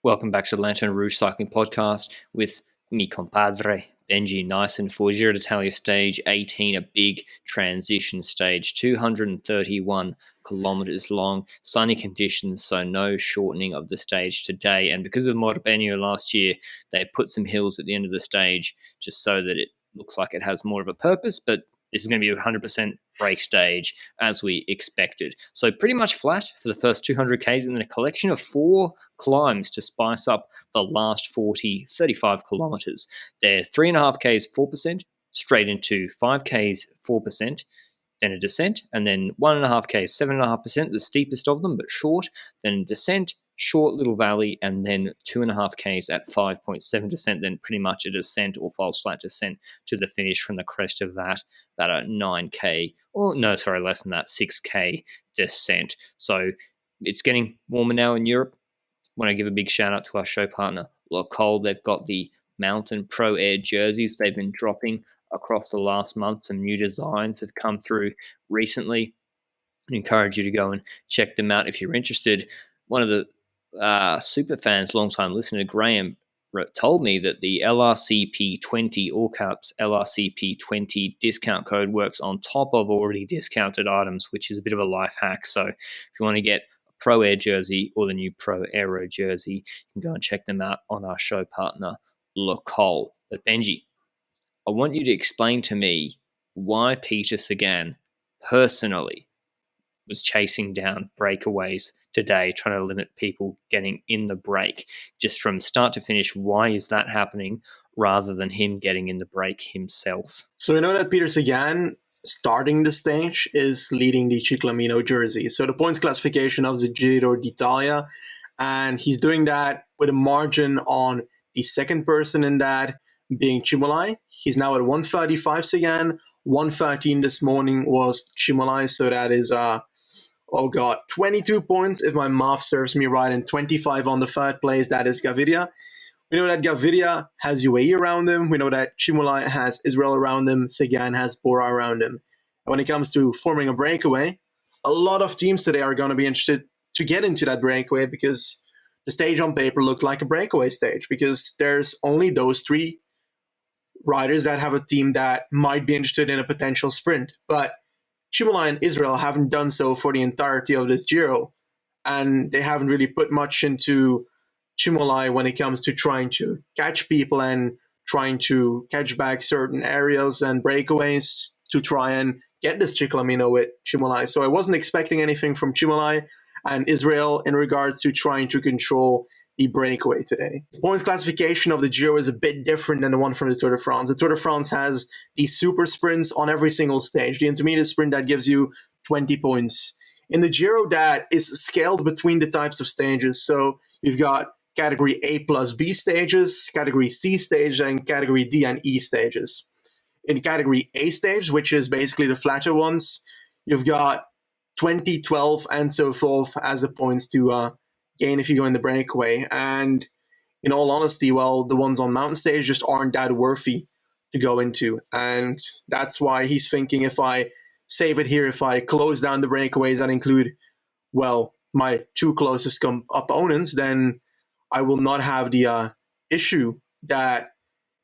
Welcome back to the Lanterne Rouge Cycling Podcast with mi compadre, Benji Naesen, for Giro d'Italia Stage 18, a big transition stage, 231 kilometres long, sunny conditions, so no shortening of the stage today. And because of Morbegno last year, they've put some hills at the end of the stage just so that it looks like it has more of a purpose, but this is going to be a 100% break stage as we expected. So pretty much flat for the first 200 Ks and then a collection of 4 climbs to spice up the last 35 kilometres. They're 3.5 Ks, 4%, straight into 5 Ks, 4%, then a descent, and then 1.5 Ks, 7.5%, the steepest of them, but short, then descent, short little valley, and then 2.5 Ks at 5.7 descent, then pretty much a descent or false flat descent to the finish from the crest of that, about a 9K, or no, sorry, less than that, 6K descent. So it's getting warmer now in Europe. I want to give a big shout out to our show partner, Cole. They've got the Mountain Pro Air jerseys they've been dropping across the last month. Some new designs have come through recently. I encourage you to go and check them out if you're interested. One of the super fans, long-time listener Graham, told me that the LRCP20, all caps LRCP20 discount code works on top of already discounted items, which is a bit of a life hack. So if you want to get a Pro Air jersey or the new Pro Aero jersey, you can go and check them out on our show partner, Cole. But Benji, I want you to explain to me why Peter Sagan personally was chasing down breakaways today, trying to limit people getting in the break. Just from start to finish, why is that happening rather than him getting in the break himself? So we know that Peter Sagan, starting the stage, is leading the Ciclamino jersey. So the points classification of the Giro d'Italia, and he's doing that with a margin on the second person in that being Cimolai. He's now at 135 Sagan, 113 this morning was Cimolai, so that is 22 points if my math serves me right, and 25 on the third place, that is Gaviria. We know that Gaviria has UAE around him. We know that Cimolai has Israel around him. Sagan has Bora around him. And when it comes to forming a breakaway, a lot of teams today are going to be interested to get into that breakaway because the stage on paper looked like a breakaway stage because there's only those 3 riders that have a team that might be interested in a potential sprint. But Cimolai and Israel haven't done so for the entirety of this Giro, and they haven't really put much into Cimolai when it comes to trying to catch people and trying to catch back certain areas and breakaways to try and get this Ciclamino with Cimolai. So I wasn't expecting anything from Cimolai and Israel in regards to trying to control the breakaway today. The point classification of the Giro is a bit different than the one from the Tour de France. The Tour de France has the super sprints on every single stage. The intermediate sprint that gives you 20 points. In the Giro, that is scaled between the types of stages. So you've got category A plus B stages, category C stage, and category D and E stages. In category A stage, which is basically the flatter ones, you've got 20, 12, and so forth as the points to gain if you go in the breakaway. And in all honesty, well, the ones on mountain stage just aren't that worthy to go into. And that's why he's thinking, if I save it here, if I close down the breakaways that include, well, my 2 closest opponents, then I will not have the issue that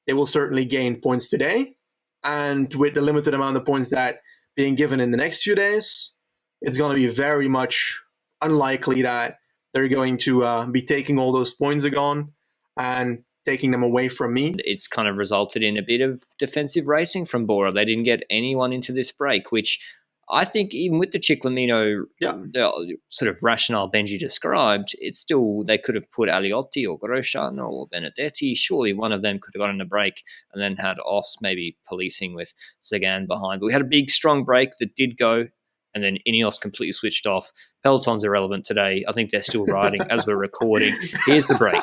they will certainly gain points today. And with the limited amount of points that being given in the next few days, it's going to be very much unlikely that they're going to be taking all those points again and taking them away from me. It's kind of resulted in a bit of defensive racing from Bora. They didn't get anyone into this break, which I think even with the Ciclamino the sort of rationale Benji described, it's still, they could have put Aliotti or Grosjean or Benedetti. Surely one of them could have gotten a break and then had Os maybe policing with Sagan behind. But we had a big, strong break that did go, and then Ineos completely switched off. Peloton's irrelevant today. I think they're still riding as we're recording. Here's the break.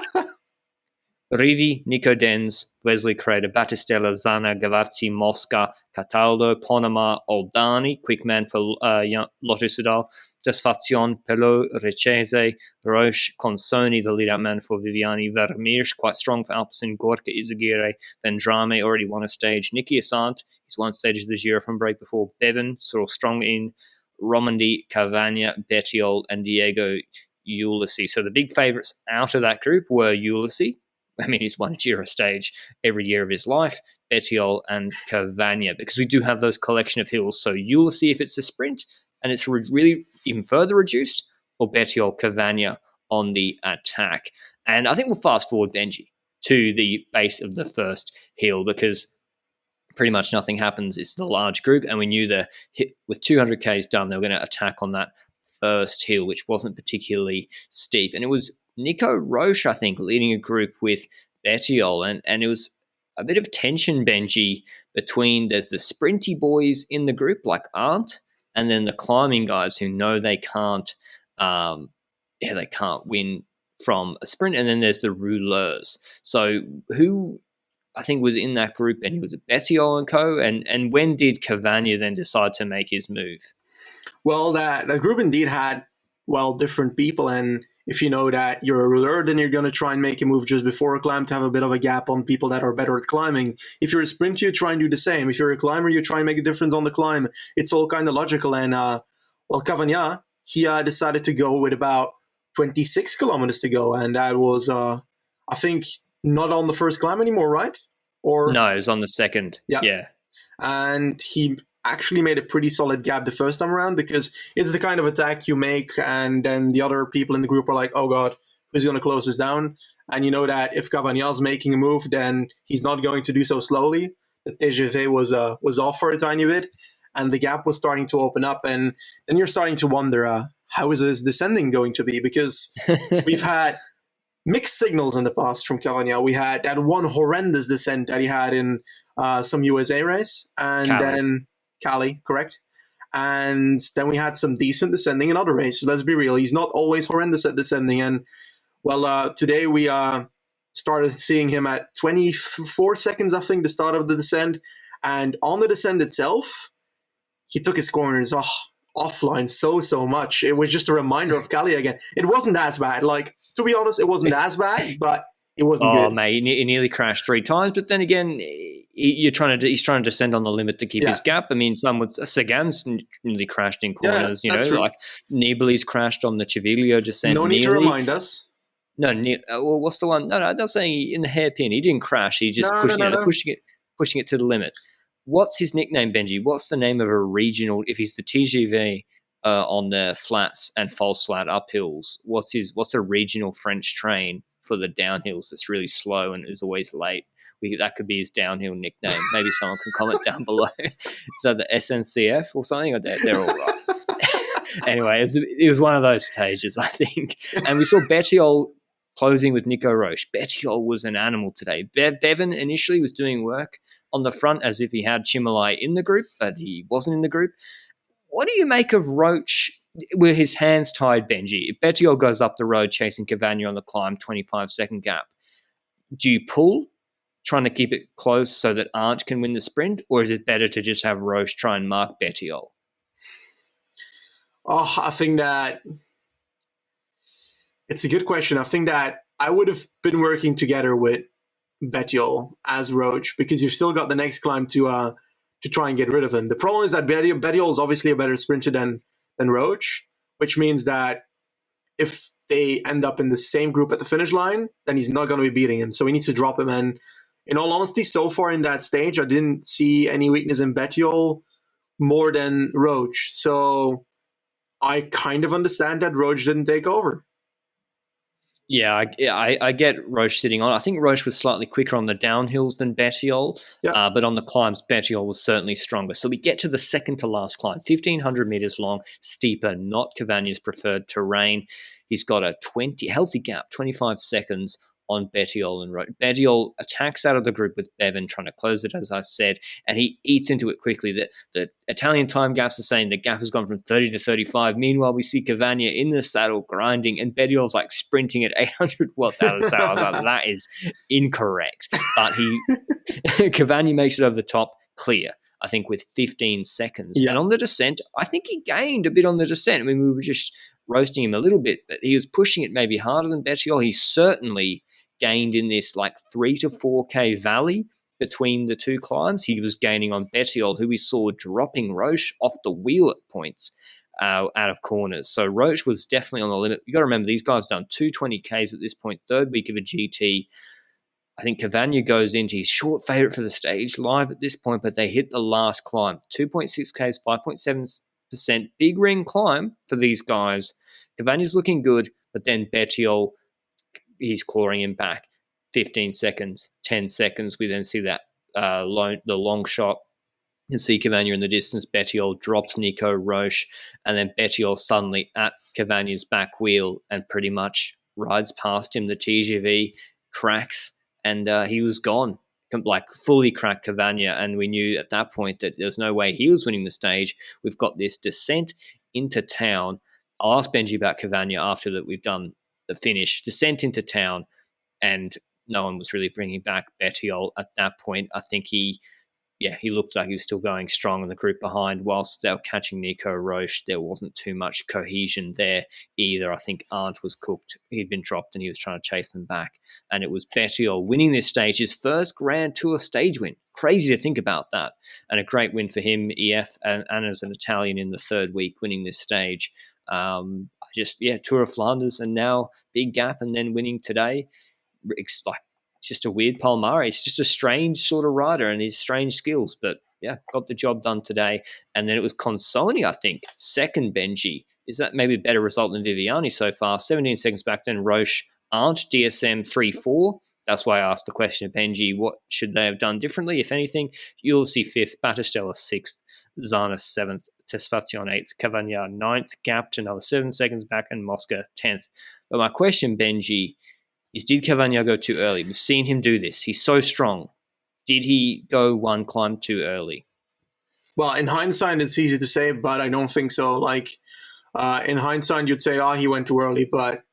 Rivi, Nico Denz, Wesley Crater, Battistella, Zana, Gavazzi, Mosca, Cataldo, Ponema, Oldani, quick man for Lotto Soudal, Desfazion, Pelot, Recese, Roche, Consoni, the lead-out man for Viviani, Vermeersch, quite strong for Alpecin, Gorka, Izagirre, Vendrame, already won a stage, Niki Asant, he's won stages this year from break before, Bevan, sort of strong in Romandy, Cavagna, Bettiol, and Diego Ulysses. So the big favourites out of that group were Ulysses. I mean, he's won a Giro stage every year of his life, Bettiol and Cavagna, because we do have those collection of hills. So Ulysses if it's a sprint and it's really even further reduced, or Bettiol, Cavagna on the attack. And I think we'll fast forward, Benji, to the base of the first hill, because pretty much nothing happens. It's the large group, and we knew with 200 Ks done, they were going to attack on that first hill, which wasn't particularly steep. And it was Nico Roche, I think, leading a group with Bettiol, and it was a bit of tension, Benji, between there's the sprinty boys in the group like Arndt, and then the climbing guys who know they can't win from a sprint, and then there's the rouleurs. So who I think was in that group, and he was a Bettiol and co. And when did Cavagna then decide to make his move? Well, that group indeed had, different people. And if you know that you're a rouleur, then you're going to try and make a move just before a climb to have a bit of a gap on people that are better at climbing. If you're a sprinter, you try and do the same. If you're a climber, you try and make a difference on the climb. It's all kind of logical. And, Cavagna, he decided to go with about 26 kilometers to go. And that was, I think, not on the first climb anymore, right? Or no, it was on the second. Yeah. And he actually made a pretty solid gap the first time around, because it's the kind of attack you make, and then the other people in the group are like, oh God, who's going to close this down? And you know that if Cavagna's making a move, then he's not going to do so slowly. The TGV was off for a tiny bit, and the gap was starting to open up. And then you're starting to wonder, how is this descending going to be? Because we've had mixed signals in the past from Cavagna. We had that one horrendous descent that he had in some USA race, and then Cali, correct? And then we had some decent descending in other races. Let's be real, he's not always horrendous at descending. And today we started seeing him at 24 seconds, I think, the start of the descent. And on the descent itself, he took his corners offline so much. It was just a reminder of Cali again. It wasn't as bad. Like, to be honest, it wasn't as bad, but it wasn't good. Oh, mate, he nearly crashed 3 times. But then again, he's trying to descend on the limit to keep his gap. I mean, Sagan's nearly crashed in corners. True. Like Nibali's crashed on the Civiglio descent. No need to remind us. No, what's the one? No, I'm not saying in the hairpin. He didn't crash. He just pushing it to the limit. What's his nickname, Benji? What's the name of a regional? If he's the TGV on the flats and false flat uphills, what's a regional French train for the downhills that's really slow and is always late? That could be his downhill nickname. Maybe someone can comment down below. So the SNCF or something, or they're all right. Anyway, it was one of those stages, I think. And we saw Bettiol closing with Nico Roche. Bettiol was an animal today. Bevan initially was doing work on the front as if he had Chimolai in the group, but he wasn't in the group. What do you make of Roche with his hands tied, Benji? If Bettiol goes up the road chasing Cavagna on the climb, 25-second gap, do you pull, trying to keep it close so that Arndt can win the sprint, or is it better to just have Roche try and mark Bettiol? Oh, I think that it's a good question. I think that I would have been working together with Bettiol as Roche, because you've still got the next climb to try and get rid of him. The problem is that Bettiol is obviously a better sprinter than Roche, which means that if they end up in the same group at the finish line, then he's not going to be beating him. So he needs to drop him. And in all honesty, so far in that stage, I didn't see any weakness in Bettiol more than Roche. So I kind of understand that Roche didn't take over. Yeah, I get Roche sitting on. I think Roche was slightly quicker on the downhills than Bettiol, but on the climbs, Bettiol was certainly stronger. So we get to the second to last climb, 1,500 meters long, steeper, not Cavagna's preferred terrain. He's got a healthy gap, 25 seconds on Bettiol and Roche. Bettiol attacks out of the group with Bevan, trying to close it, as I said, and he eats into it quickly. The Italian time gaps are saying the gap has gone from 30 to 35. Meanwhile, we see Cavagna in the saddle grinding, and Bettiol's like sprinting at 800 watts out of the saddle. I was like, that is incorrect. But Cavagna makes it over the top, clear, I think, with 15 seconds. Yeah. And on the descent, I think he gained a bit on the descent. I mean, we were just roasting him a little bit, but he was pushing it maybe harder than Bettiol. He certainly gained in this like 3 to 4K valley between the two climbs. He was gaining on Bettiol, who we saw dropping Roche off the wheel at points. out of corners. So Roche was definitely on the limit. You got to remember, these guys done 220Ks at this point, third week of a GT. I think Cavagna goes into his short favourite for the stage live at this point, but they hit the last climb. 2.6Ks, 5.7%. Big ring climb for these guys. Cavagna's looking good, but then Bettiol, he's clawing him back. 15 seconds, 10 seconds. We then see that the long shot. You can see Cavagna in the distance. Bettiol drops Nico Roche, and then Bettiol suddenly at Cavagna's back wheel and pretty much rides past him. The TGV cracks, and he was gone, like fully cracked Cavagna. And we knew at that point that there's no way he was winning the stage. We've got this descent into town. I'll ask Benji about Cavagna after that we've done the finish. Descent into town, and no one was really bringing back Bettiol at that point. I think he looked like he was still going strong in the group behind. Whilst they were catching Nico Roche, there wasn't too much cohesion there either. I think Arndt was cooked. He'd been dropped and he was trying to chase them back. And it was Bettiol winning this stage, his first Grand Tour stage win. Crazy to think about that. And a great win for him, EF, and as an Italian in the third week winning this stage. Tour of Flanders, and now big gap, and then winning today. It's like just a weird Palmares. He's just a strange sort of rider and his strange skills, but yeah, got the job done today. And then it was Consoni, I think, second Benji. Is that maybe a better result than Viviani so far? 17 seconds back then, Roche, Arndt, DSM 3-4. That's why I asked the question of Benji, what should they have done differently, if anything? You'll see fifth, Battistella sixth, Zana seventh, Tesfazion eighth, Cavagna ninth, gapped another 7 seconds back, and Mosca 10th. But my question, Benji, is did Cavagna go too early? We've seen him do this. He's so strong. Did he go one climb too early? Well, in hindsight, it's easy to say, but I don't think so. In hindsight, you'd say, he went too early. But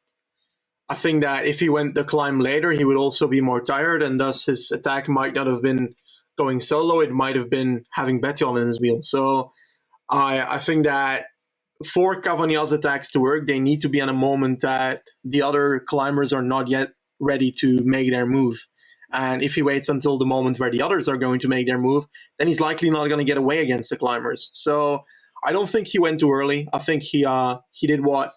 I think that if he went the climb later, he would also be more tired, and thus his attack might not have been going solo. It might have been having Bettiol in his wheel. So I think that for Cavagna's attacks to work, they need to be at a moment that the other climbers are not yet ready to make their move. And if he waits until the moment where the others are going to make their move, then he's likely not going to get away against the climbers. So I don't think he went too early. I think he did what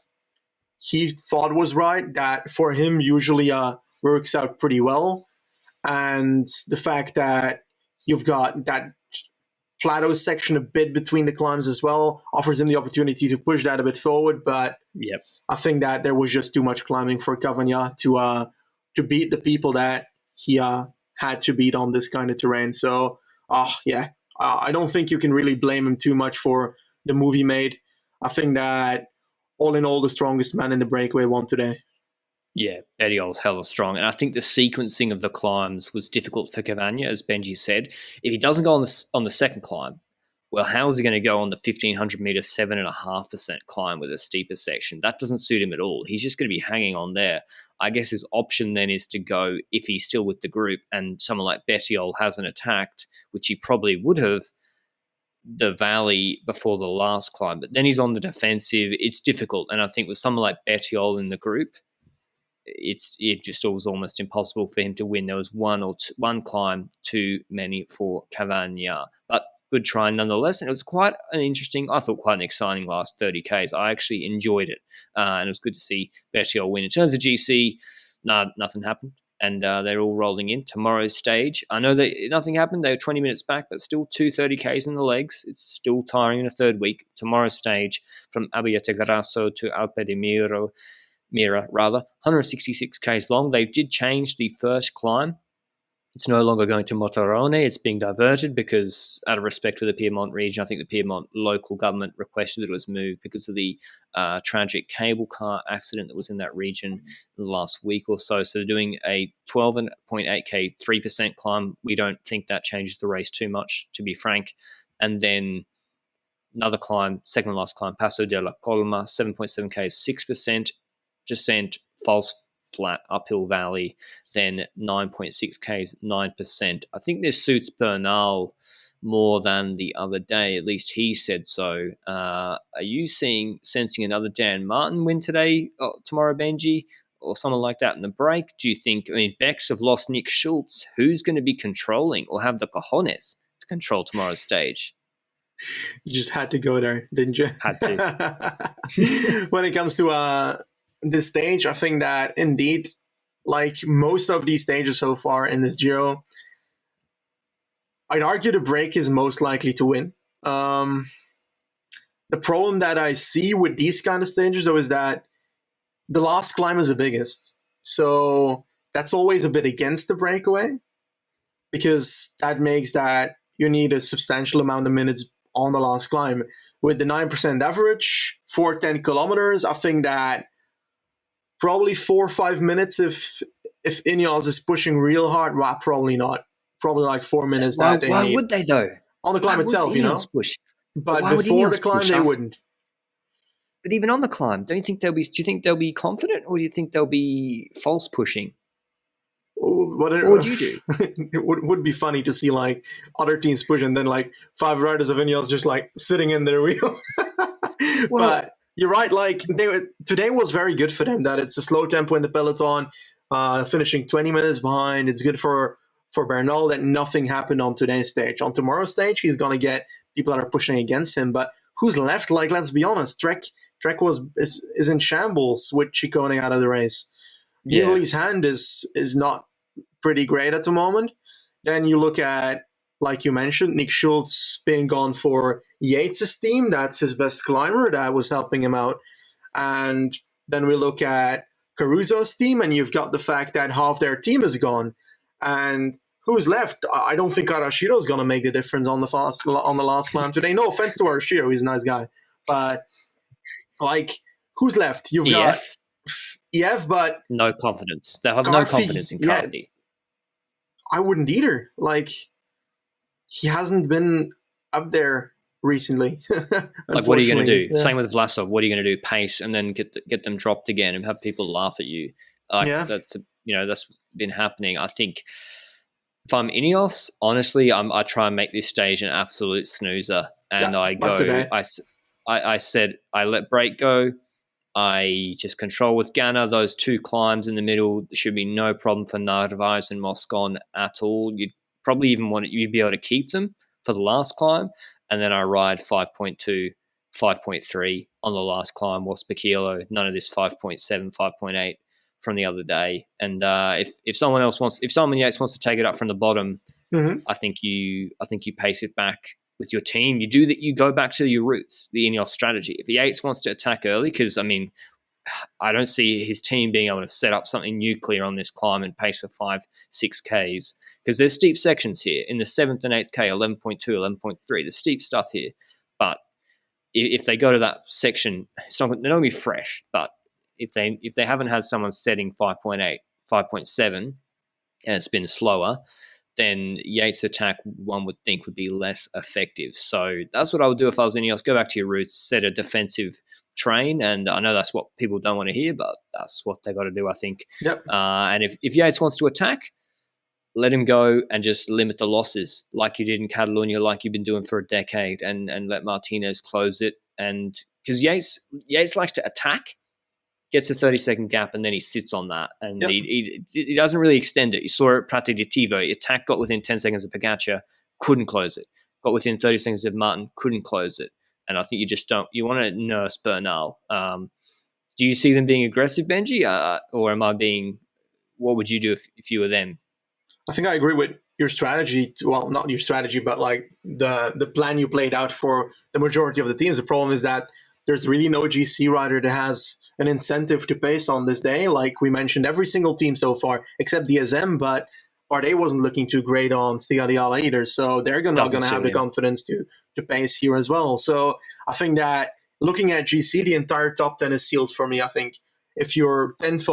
he thought was right. That for him usually works out pretty well. And the fact that you've got that plateau section a bit between the climbs as well offers him the opportunity to push that a bit forward. But I think that there was just too much climbing for Cavagna to beat the people that he had to beat on this kind of terrain. So I don't think you can really blame him too much for the move he made. I think that all in all, the strongest man in the breakaway won today. Yeah, Bettiol's hella strong. And I think the sequencing of the climbs was difficult for Cavagna, as Benji said. If he doesn't go on the second climb, well, how is he going to go on the 1,500 meter 7.5% climb with a steeper section? That doesn't suit him at all. He's just going to be hanging on there. I guess his option then is to go, if he's still with the group and someone like Bettiol hasn't attacked, which he probably would have, the valley before the last climb. But then he's on the defensive. It's difficult. And I think with someone like Bettiol in the group, it just was almost impossible for him to win. There was one climb too many for Cavagna, but good try nonetheless. And it was quite an exciting last 30 Ks. I actually enjoyed it, and it was good to see Bettiol win. In terms of GC, nothing happened, and they're all rolling in. Tomorrow's stage, I know that nothing happened. They were 20 minutes back, but still 230 Ks in the legs. It's still tiring in a third week. Tomorrow's stage from Abbiategrasso to Alpe di Mira, 166 Ks long. They did change the first climb. It's no longer going to Motorone. It's being diverted because, out of respect for the Piedmont region, I think the Piedmont local government requested that it was moved because of the tragic cable car accident that was in that region in the last week or so. So they're doing a 12.8K 3% climb. We don't think that changes the race too much, to be frank. And then another climb, second last climb, Passo della Colma, 7.7K, 6%. Descent, false flat uphill valley, then 9.6Ks, 9%. I think this suits Bernal more than the other day. At least he said so. Are you sensing another Dan Martin win tomorrow, Benji, or someone like that in the break? Do you think, Becks have lost Nick Schultz. Who's going to be controlling or have the cojones to control tomorrow's stage? You just had to go there, didn't you? Had to. When it comes to this stage, I think that indeed, like most of these stages so far in this Giro, I'd argue the break is most likely to win. The problem that I see with these kind of stages, though, is that the last climb is the biggest. So that's always a bit against the breakaway, because that makes that you need a substantial amount of minutes on the last climb. With the 9% average for 10 kilometers, I think that probably 4 or 5 minutes if Ineos is pushing real hard. Well, probably not. Probably like 4 minutes. Why need. Would they, though? On the climb itself, you know? Push? But before the climb, they wouldn't. But even on the climb, do you think they'll be confident, or do you think they'll be false pushing? What would you do? It would be funny to see like other teams push and then like 5 riders of Ineos just like sitting in their wheel. But you're right. Like today was very good for them. That it's a slow tempo in the peloton, finishing 20 minutes behind. It's good for Bernal that nothing happened on today's stage. On tomorrow's stage, he's gonna get people that are pushing against him. But who's left? Like, let's be honest. Trek is in shambles with Ciccone out of the race. Yeah. Nibali's hand is not pretty great at the moment. Then you look at, like you mentioned, Nick Schultz being gone for Yates' team. That's his best climber that was helping him out. And then we look at Caruso's team, and you've got the fact that half their team is gone. And who's left? I don't think Arashiro is going to make the difference on the last climb today. No offense to Arashiro, he's a nice guy. But, like, who's left? You've got EF, but no confidence. They have no confidence in Carthy. Yeah, I wouldn't either. Like, he hasn't been up there recently. Like, what are you going to do? Yeah. Same with Vlasov. What are you going to do? Pace and then get them dropped again and have people laugh at you. That's been happening. I think if I'm Ineos, honestly, I try and make this stage an absolute snoozer, and I go. I said I let break go. I just control with Ganna. Those 2 climbs in the middle, there should be no problem for Narvaez and Moscon at all. You'd probably even you'd be able to keep them for the last climb. And then I ride 5.2, 5.3 on the last climb, or Spicchiolo. None of this 5.7, 5.8 from the other day. And if someone Yates wants to take it up from the bottom, I think you pace it back with your team. You do that. You go back to your roots, the Ineos strategy. If Yates wants to attack early, because I mean, I don't see his team being able to set up something nuclear on this climb and pace for 5-6 Ks, because there's steep sections here in the 7th and 8th K, 11.2, 11.3. There's steep stuff here, but if they go to that section, they're not going to be fresh. But if they haven't had someone setting 5.8, 5.7, and it's been slower, then Yates' attack, one would think, would be less effective. So that's what I would do if I was Ineos. Go back to your roots, set a defensive train, and I know that's what people don't want to hear, but that's what they got to do, I think. Yep. And if Yates wants to attack, let him go and just limit the losses like you did in Catalunya, like you've been doing for a decade, and let Martinez close it. And because Yates likes to attack, gets a 30-second gap, and then he sits on that. And he doesn't really extend it. You saw it Pratiditivo. Attack got within 10 seconds of Pogacar, couldn't close it. Got within 30 seconds of Martin, couldn't close it. And I think you want to nurse Bernal. Do you see them being aggressive, Benji? Or am I being, what would you do if you were them? I think I agree with your strategy. Well, not your strategy, but like the plan you played out for the majority of the teams. The problem is that there's really no GC rider that has an incentive to pace on this day. Like we mentioned, every single team so far, except DSM, but Bardet wasn't looking too great on Stigardiala either. So they're not going to have the confidence to pace here as well. So I think that looking at GC, the entire top 10 is sealed for me. I think if you're 10th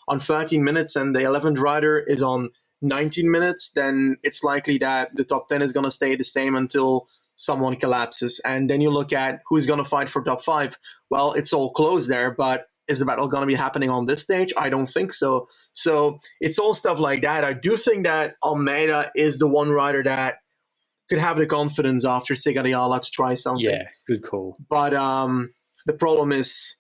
on 13 minutes and the 11th rider is on 19 minutes, then it's likely that the top 10 is going to stay the same until someone collapses. And then you look at who's going to fight for top 5. Well, it's all close there, but is the battle going to be happening on this stage? I don't think so. So it's all stuff like that. I do think that Almeida is the one rider that could have the confidence after Sigariala to try something. Yeah, good call. But the problem is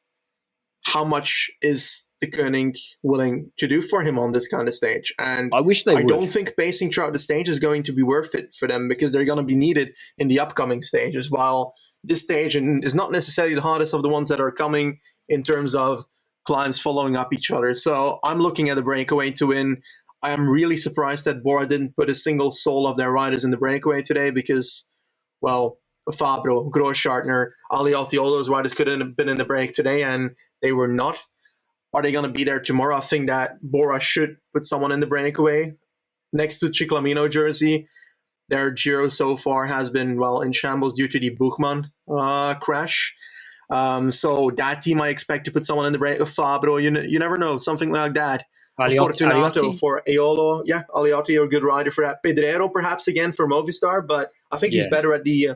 how much is the Koenig willing to do for him on this kind of stage? And I wish they would. I don't think pacing throughout the stage is going to be worth it for them, because they're going to be needed in the upcoming stages. While this stage is not necessarily the hardest of the ones that are coming in terms of climbs following up each other. So I'm looking at the breakaway to win. I am really surprised that Bora didn't put a single soul of their riders in the breakaway today, because, well, Fabro, Großschartner, Aliotti, all those riders could have been in the break today, and they were not. Are they going to be there tomorrow? I think that Bora should put someone in the breakaway. Next to Ciclamino jersey, their Giro so far has been, well, in shambles due to the Buchmann crash. So that team I expect to put someone in the break. Fabro, you never know, something like that. Fortunato for Eolo. Yeah, Aliotti, a good rider for that. Pedrero perhaps again for Movistar, but I think he's better at the...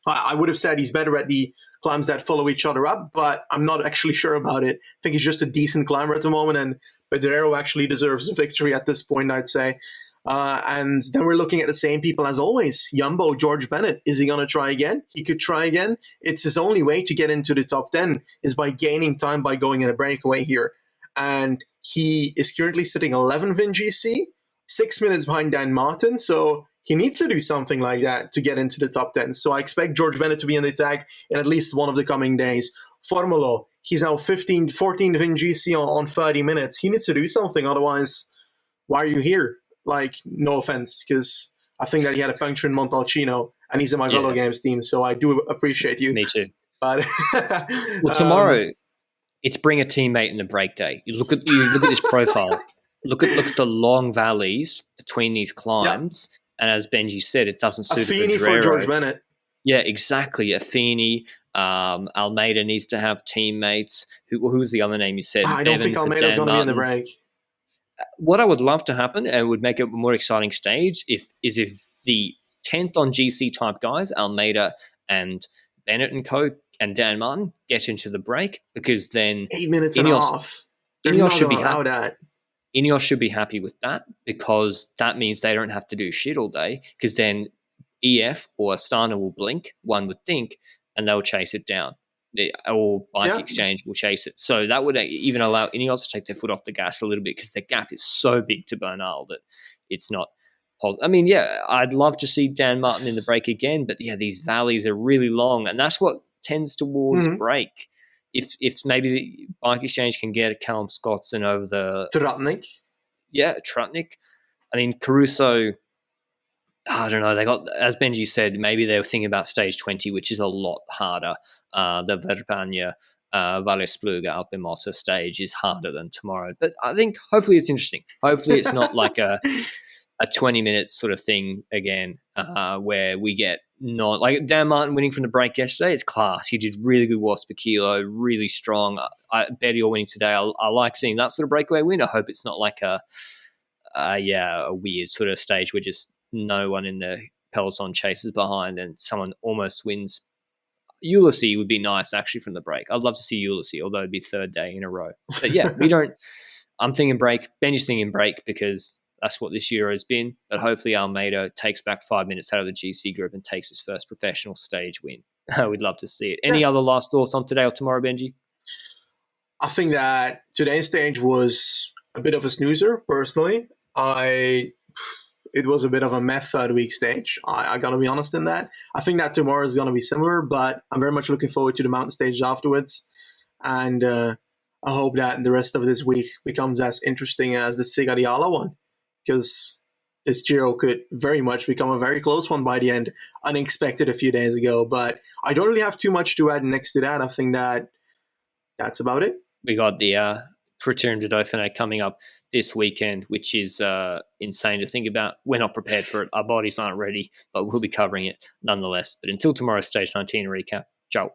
I would have said he's better at the climbs that follow each other up, but I'm not actually sure about it. I think he's just a decent climber at the moment, and Pedrero actually deserves a victory at this point, I'd say. And then we're looking at the same people as always. Jumbo, George Bennett. Is he going to try again? He could try again. It's his only way to get into the top 10 is by gaining time by going in a breakaway here. And he is currently sitting 11th in GC, 6 minutes behind Dan Martin, so he needs to do something like that to get into the top 10. So I expect George Bennett to be in the tag in at least one of the coming days. Formulo, he's now 14th in GC on 30 minutes. He needs to do something, otherwise, why are you here? Like, no offense, because I think that he had a puncture in Montalcino, and he's in my Velo Games team, so I do appreciate you. Me too. But well, tomorrow, it's bring a teammate in the break day. You look at this profile. Look at the long valleys between these climbs. Yeah. And as Benji said, it doesn't suit Affini for George Bennett. Yeah, exactly. Affini. Almeida needs to have teammates. Who was the other name you said? I don't think Almeida's going to be in the break. What I would love to happen, and would make it a more exciting stage, if the 10th on GC type guys, Almeida and Bennett and Co. and Dan Martin, get into the break, because then 8 minutes and a half. Ineos should be happy. Ineos should be happy with that, because that means they don't have to do shit all day, because then EF or Astana will blink, one would think, and they'll chase it down. Or Bike Exchange will chase it. So that would even allow Ineos to take their foot off the gas a little bit, because the gap is so big to Bernal that it's not possible. I mean, I'd love to see Dan Martin in the break again, but these valleys are really long, and that's what tends towards break. If maybe the Bike Exchange can get Callum Scottson over the... Trutnik. Yeah, Trutnik. I mean, Caruso, I don't know. They got, as Benji said, maybe they were thinking about stage 20, which is a lot harder. The Verbania, Vallespluga, Alpemota stage is harder than tomorrow. But I think hopefully it's interesting. Hopefully it's not like a 20-minute sort of thing again, where we get not like Dan Martin winning from the break yesterday. It's class. He did really good watts per kilo, really strong. Bettiol winning today. I like seeing that sort of breakaway win. I hope it's not like a weird sort of stage where just no one in the peloton chases behind and someone almost wins. Ulysses would be nice actually from the break. I'd love to see Ulysses, although it'd be third day in a row. But we don't. I'm thinking break. Benji's thinking break, because that's what this Giro has been. But hopefully Almeida takes back 5 minutes out of the GC group and takes his first professional stage win. We'd love to see it. Any other last thoughts on today or tomorrow, Benji? I think that today's stage was a bit of a snoozer, personally. It was a bit of a meh third week stage. I got to be honest in that. I think that tomorrow is going to be similar, but I'm very much looking forward to the mountain stage afterwards. And I hope that the rest of this week becomes as interesting as the Sigadiala one, because this Giro could very much become a very close one by the end, unexpected a few days ago. But I don't really have too much to add next to that. I think that that's about it. We got the Criterium de Dauphiné coming up this weekend, which is insane to think about. We're not prepared for it. Our bodies aren't ready, but we'll be covering it nonetheless. But until tomorrow's Stage 19 recap, ciao.